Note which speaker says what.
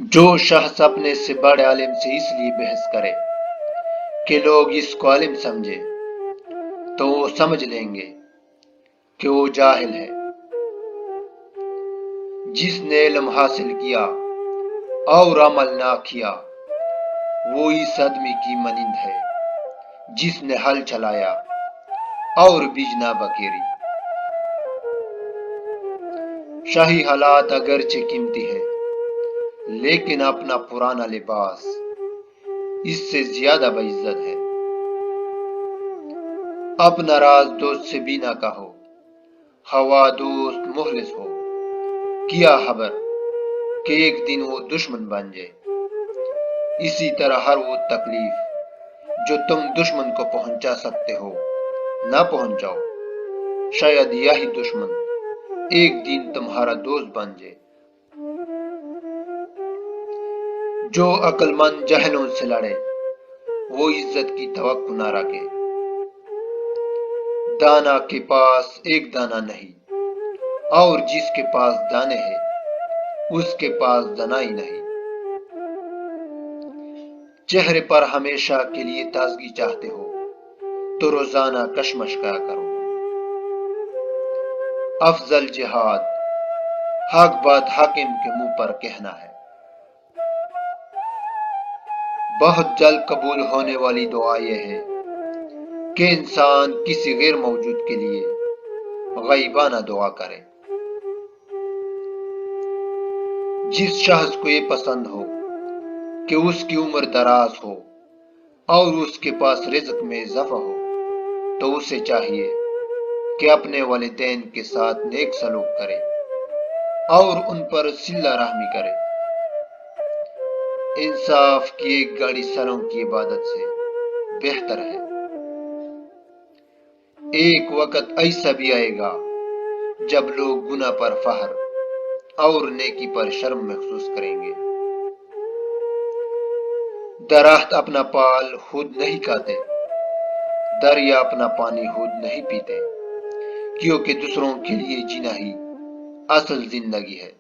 Speaker 1: جو شخص اپنے سے بڑے عالم سے اس لیے بحث کرے کہ لوگ اس کو عالم سمجھے تو وہ سمجھ لیں گے کہ وہ جاہل ہے۔ جس نے علم حاصل کیا اور عمل نہ کیا وہ اس آدمی کی مانند ہے جس نے ہل چلایا اور بیج نہ بکھیری۔ شاہی حالات اگرچہ قیمتی ہے لیکن اپنا پرانا لباس اس سے زیادہ باعزت ہے۔ اپنا راز دوست سے بھی نہ کہو، ہوا دوست مخلص ہو، کیا خبر کہ ایک دن وہ دشمن بن جائے۔ اسی طرح ہر وہ تکلیف جو تم دشمن کو پہنچا سکتے ہو نہ پہنچاؤ، شاید یہی دشمن ایک دن تمہارا دوست بن جائے۔ جو عقل مند جاہلوں سے لڑے وہ عزت کی توقع نہ رکھے۔ دانا کے پاس ایک دانہ نہیں اور جس کے پاس دانے ہیں اس کے پاس دانائی نہیں۔ چہرے پر ہمیشہ کے لیے تازگی چاہتے ہو تو روزانہ کشمش کیا کرو۔ افضل جہاد حق بات حاکم کے منہ پر کہنا ہے۔ بہت جلد قبول ہونے والی دعا یہ ہے کہ انسان کسی غیر موجود کے لیے غائبانہ دعا کرے۔ جس شخص کو یہ پسند ہو کہ اس کی عمر دراز ہو اور اس کے پاس رزق میں اضافہ ہو تو اسے چاہیے کہ اپنے والدین کے ساتھ نیک سلوک کرے اور ان پر صلہ رحمی کرے۔ انصاف کی ایک گاڑی سروں کی عبادت سے بہتر ہے۔ ایک وقت ایسا بھی آئے گا جب لوگ گناہ پر فخر اور نیکی پر شرم محسوس کریں گے۔ درخت اپنا پھل خود نہیں کھاتے، دریا اپنا پانی خود نہیں پیتے، کیونکہ دوسروں کے لیے جینا ہی اصل زندگی ہے۔